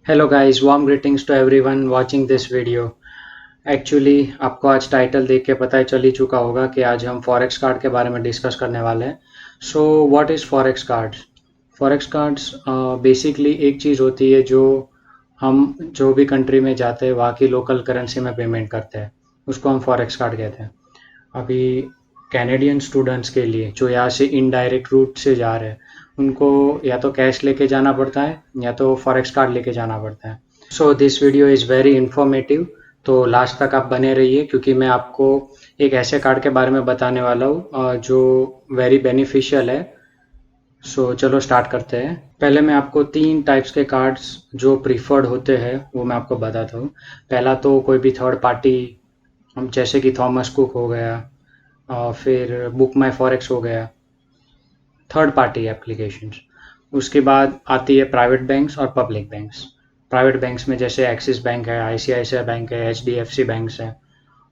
Hello guys, warm greetings to everyone watching this video. Actually आपको आज title देख के पता ही चल ही चुका होगा कि आज हम फॉरेक्स कार्ड के बारे में डिस्कस करने वाले हैं। So what is forex cards? Forex cards basically एक चीज़ होती है जो हम जो भी कंट्री में जाते हैं वहाँ की लोकल करेंसी में पेमेंट करते हैं, उसको हम फॉरेक्स कार्ड कहते हैं। अभी कैनेडियन स्टूडेंट्स के लिए जो यहाँ से इनडायरेक्ट रूट से जा रहे हैं, उनको या तो कैश लेके जाना पड़ता है या तो फॉरेक्स कार्ड लेके जाना पड़ता है। So this video is very informative, तो लास्ट तक आप बने रहिए क्योंकि मैं आपको एक ऐसे कार्ड के बारे में बताने वाला हूँ जो वेरी बेनिफिशियल है। सो चलो स्टार्ट करते हैं। पहले मैं आपको 3 टाइप्स के कार्ड्स जो प्रीफर्ड होते हैं वो मैं आपको बताता हूँ। पहला तो कोई भी थर्ड पार्टी, जैसे कि थॉमस कुक हो गया, फिर बुक माई फॉरेक्स हो गया, थर्ड पार्टी एप्लीकेशंस। उसके बाद आती है प्राइवेट बैंक्स और पब्लिक बैंक्स। प्राइवेट बैंक्स में जैसे एक्सिस बैंक है, आईसीआईसीआई बैंक है, एचडीएफसी बैंक्स है।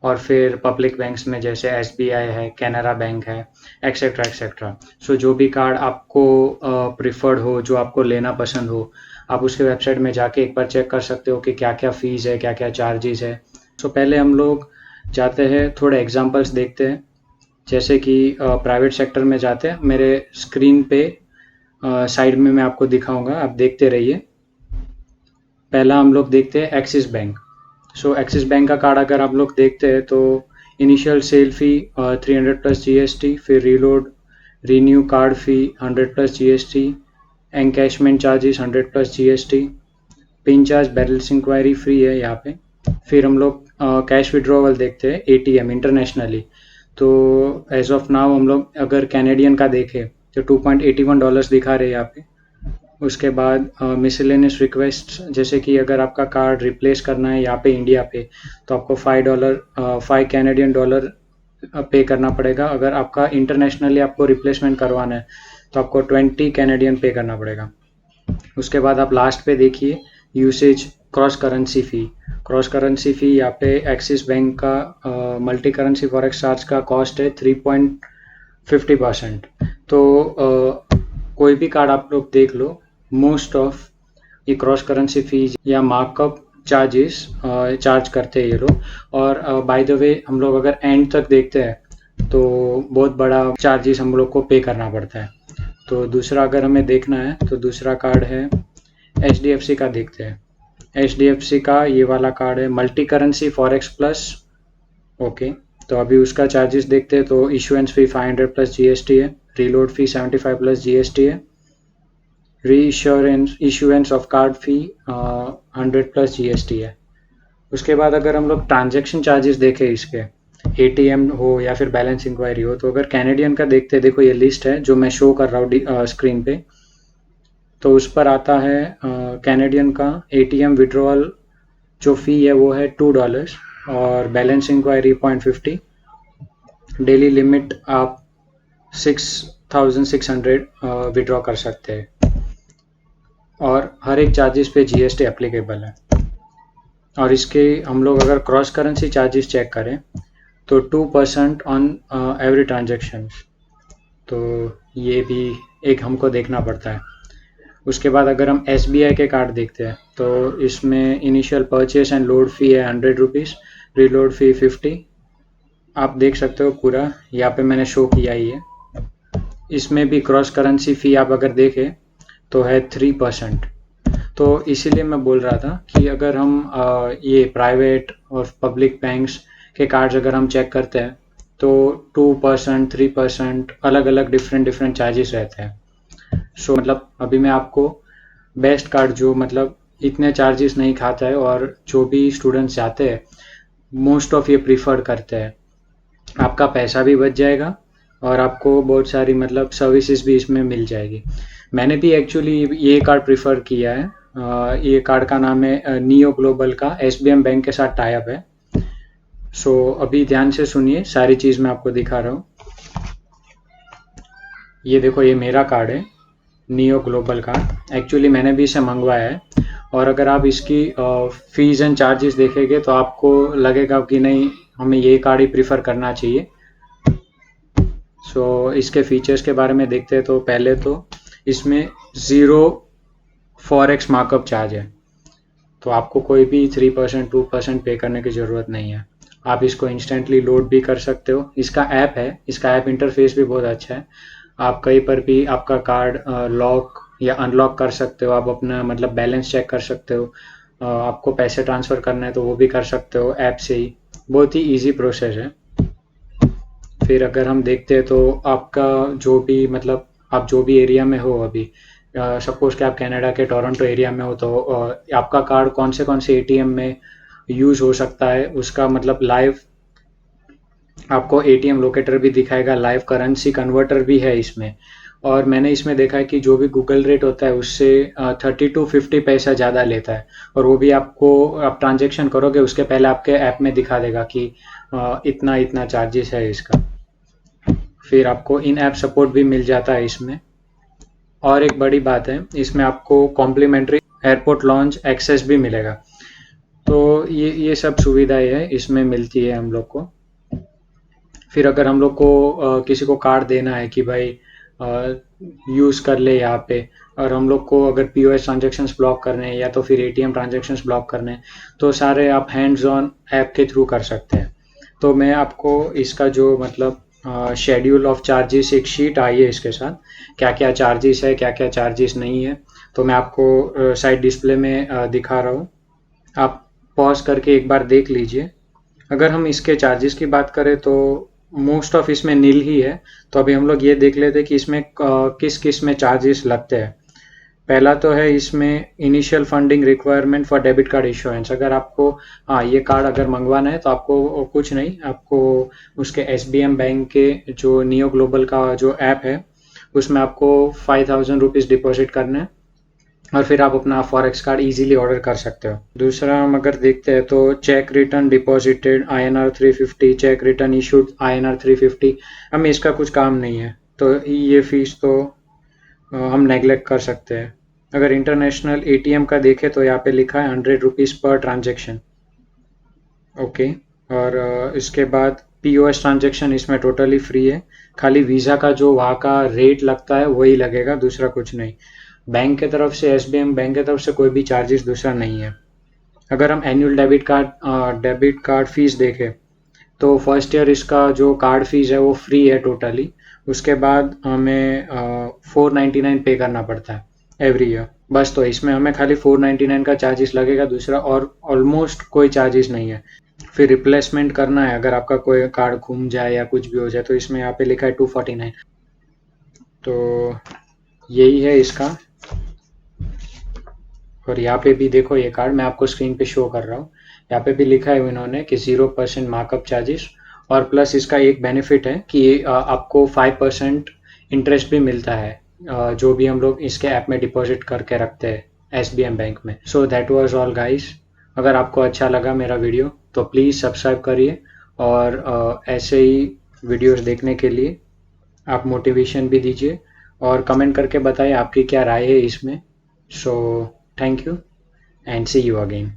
और फिर पब्लिक बैंक्स में जैसे एसबीआई है, कैनरा बैंक है, एक्सेट्रा एक्सेट्रा। सो जो भी कार्ड आपको प्रिफर्ड हो, जो आपको लेना पसंद हो, आप उसके वेबसाइट में जाके एक बार चेक कर सकते हो कि क्या क्या फ़ीस है, क्या क्या चार्जेस है। सो पहले हम लोग जाते हैं, थोड़े एग्जांपल्स देखते हैं। जैसे कि प्राइवेट सेक्टर में जाते हैं, मेरे स्क्रीन पे साइड में मैं आपको दिखाऊंगा, आप देखते रहिए। पहला हम लोग देखते हैं Axis Bank. So Axis Bank का कार्ड अगर आप लोग देखते हैं तो initial sale fee 300 plus GST, फिर reload renew card fee 100 plus GST, encashment charges 100 plus GST, PIN charge balance inquiry free है यहाँ पे। फिर हम लोग कैश विड्रॉवल देखते हैं एटीएम इंटरनेशनली। तो एज ऑफ नाउ हम लोग अगर कैनेडियन का देखें तो $2.81 दिखा रहे हैं यहाँ पे। उसके बाद मिसलेनियस रिक्वेस्ट, जैसे कि अगर आपका कार्ड रिप्लेस करना है यहाँ पे इंडिया पे तो आपको $5 कैनेडियन डॉलर पे करना पड़ेगा। अगर आपका इंटरनेशनली आपको रिप्लेसमेंट करवाना है तो आपको 20 कैनेडियन पे करना पड़ेगा। उसके बाद आप लास्ट पे देखिए यूसेज क्रॉस करेंसी फ़ी। क्रॉस करेंसी फ़ी यहाँ पे एक्सिस बैंक का मल्टी करेंसी फॉरेक्स चार्ज का कॉस्ट है 3.50%। तो कोई भी कार्ड आप लोग देख लो, मोस्ट ऑफ ये क्रॉस करेंसी फीस या मार्कअप चार्जेस चार्ज करते हैं ये लोग। और बाय द वे हम लोग अगर एंड तक देखते हैं तो बहुत बड़ा चार्जेस हम लोग को पे करना पड़ता है। तो दूसरा अगर हमें देखना है तो दूसरा कार्ड है एचडीएफसी का, देखते हैं। एचडीएफसी का ये वाला कार्ड है multi currency forex plus. Okay, तो अभी उसका चार्जेस देखते हैं तो इशुएंस फ़ी 500 प्लस जीएसटी है, रीलोड फ़ी 75 प्लस जीएसटी है, री issuance of card fee 100 plus GST है। उसके बाद अगर हम लोग ट्रांजैक्शन चार्जेस देखें इसके, एटीएम हो या फिर बैलेंस इंक्वायरी हो, तो अगर कैनेडियन का देखते हैं, देखो ये लिस्ट है जो मैं शो कर रहा हूँ स्क्रीन पे। तो उस पर आता है कैनेडियन का एटीएम विड्रॉल जो फ़ी है वो है $2 और बैलेंस इंक्वायरी 0.50। डेली लिमिट आप 6,600 विड्रॉ कर सकते हैं और हर एक चार्जेस पे जीएसटी एप्लीकेबल है। और इसके हम लोग अगर क्रॉस करेंसी चार्जेस चेक करें तो 2% ऑन एवरी ट्रांजेक्शन। तो ये भी एक हमको देखना पड़ता है। उसके बाद अगर हम एसबीआई के कार्ड देखते हैं तो इसमें इनिशियल परचेस एंड लोड फ़ी है 100 रुपीज़, रीलोड फ़ी 50। आप देख सकते हो पूरा यहाँ पे मैंने शो किया ही है। इसमें भी क्रॉस करेंसी फ़ी आप अगर देखें तो है 3%। तो इसीलिए मैं बोल रहा था कि अगर हम ये प्राइवेट और पब्लिक बैंक्स के कार्ड्स अगर हम चेक करते हैं तो 2%, 3% अलग अलग डिफरेंट चार्जेस रहते हैं। सो मतलब अभी मैं आपको बेस्ट कार्ड जो मतलब इतने चार्जेस नहीं खाता है और जो भी स्टूडेंट्स जाते हैं मोस्ट ऑफ ये प्रीफर करते हैं, आपका पैसा भी बच जाएगा और आपको बहुत सारी मतलब सर्विसेज भी इसमें मिल जाएगी। मैंने भी एक्चुअली ये कार्ड प्रीफर किया है। ये कार्ड का नाम है नियो ग्लोबल का, एसबीएम बैंक के साथ टाई अप है। सो अभी ध्यान से सुनिए, सारी चीज़ मैं आपको दिखा रहा हूँ। ये देखो, ये मेरा कार्ड है नियो ग्लोबल का। एक्चुअली मैंने भी इसे मंगवाया है और अगर आप इसकी फ़ीस एंड चार्जेस देखेंगे तो आपको लगेगा कि नहीं, हमें ये कार्ड ही प्रीफर करना चाहिए। सो इसके फीचर्स के बारे में देखते हैं तो पहले तो इसमें ज़ीरो फॉरेक्स मार्कअप चार्ज है। तो आपको कोई भी 3% 2% पे करने की ज़रूरत नहीं है। आप इसको इंस्टेंटली लोड भी कर सकते हो। इसका ऐप है, इसका ऐप इंटरफेस भी बहुत अच्छा है। आप कहीं पर भी आपका कार्ड लॉक या अनलॉक कर सकते हो। आप अपना मतलब बैलेंस चेक कर सकते हो। आपको पैसे ट्रांसफ़र करना है तो वो भी कर सकते हो ऐप से ही। बहुत ही ईजी प्रोसेस है। फिर अगर हम देखते हैं तो आपका जो भी मतलब आप जो भी एरिया में हो अभी, सपोज़ कि आप कनाडा के टोरंटो एरिया में हो, तो आपका कार्ड कौन से एटीएम में यूज़ हो सकता है उसका मतलब लाइव आपको एटीएम लोकेटर भी दिखाएगा। लाइव करेंसी कन्वर्टर भी है इसमें। और मैंने इसमें देखा है कि जो भी गूगल रेट होता है उससे 30 to 50 पैसा ज़्यादा लेता है। और वो भी आपको आप ट्रांजेक्शन करोगे उसके पहले आपके ऐप में दिखा देगा कि इतना इतना चार्जेस है इसका। फिर आपको इन ऐप सपोर्ट भी मिल जाता है इसमें। और एक बड़ी बात है, इसमें आपको कॉम्प्लीमेंट्री एयरपोर्ट लॉन्च एक्सेस भी मिलेगा। तो ये सब सुविधाएं है इसमें मिलती है हम लोग को। फिर अगर हम लोग को किसी को कार्ड देना है कि भाई यूज़ कर ले यहाँ पे, और हम लोग को अगर पीओएस ट्रांजेक्शन्स ब्लॉक करने हैं या तो फिर एटीएम ट्रांजेक्शन्स ब्लॉक करने हैं, तो सारे आप हैंड्स ऑन ऐप के थ्रू कर सकते हैं। तो मैं आपको इसका जो मतलब शेड्यूल ऑफ चार्जेस एक शीट आई है इसके साथ, क्या क्या चार्जेस है क्या क्या चार्जेस नहीं है, तो मैं आपको साइड डिस्प्ले में दिखा रहा हूँ। आप पॉज करके एक बार देख लीजिए। अगर हम इसके चार्जेस की बात करें तो मोस्ट ऑफ इसमें नील ही है। तो अभी हम लोग ये देख लेते हैं कि इसमें किस किस में चार्जेस लगते हैं। पहला तो है इसमें initial funding requirement for debit card insurance. अगर आपको ये कार्ड अगर मंगवाना है तो आपको कुछ नहीं, आपको उसके एसबीएम बैंक के जो नियो ग्लोबल का जो ऐप है उसमें आपको 5,000 रुपीज़ डिपॉजिट करना है और फिर आप अपना फॉरेक्स कार्ड इजीली ऑर्डर कर सकते हो। दूसरा हम अगर देखते हैं तो check return deposited INR 350, check return issued INR 350। हमें इसका कुछ काम नहीं है तो ये फीस तो हम नेगलेक्ट कर सकते हैं। अगर इंटरनेशनल एटीएम का देखें तो यहाँ पे लिखा है 100 रुपीज़ पर ट्रांजेक्शन। ओके। और इसके बाद पीओएस ट्रांजेक्शन इसमें टोटली फ्री है। खाली वीज़ा का जो वहाँ का रेट लगता है वही लगेगा, दूसरा कुछ नहीं। बैंक के तरफ से एसबीएम बैंक की तरफ से कोई भी चार्जेस दूसरा नहीं है। अगर हम एनुअल डेबिट कार्ड फीस देखें तो फर्स्ट ईयर इसका जो कार्ड फीस है वो फ्री है टोटली। उसके बाद हमें 499 पे करना पड़ता है एवरी ईयर। बस तो इसमें हमें खाली 499 का चार्जेस लगेगा, दूसरा और ऑलमोस्ट कोई चार्जेस नहीं है। फिर रिप्लेसमेंट करना है अगर आपका कोई कार्ड घूम जाए या कुछ भी हो जाए तो इसमें यहाँ पे लिखा है 249। तो यही है इसका। और यहाँ पे भी देखो ये कार्ड मैं आपको स्क्रीन पे शो कर रहा हूँ। यहाँ पे भी लिखा है इन्होंने कि 0% मार्कअप चार्जेस, और प्लस इसका एक बेनिफिट है कि आपको 5% इंटरेस्ट भी मिलता है जो भी हम लोग इसके ऐप में डिपॉजिट करके रखते हैं एसबीएम बैंक में। So that was all guys. अगर आपको अच्छा लगा मेरा वीडियो तो प्लीज़ सब्सक्राइब करिए, और ऐसे ही वीडियोस देखने के लिए आप मोटिवेशन भी दीजिए और कमेंट करके बताइए आपकी क्या राय है इसमें। So thank you and see you again.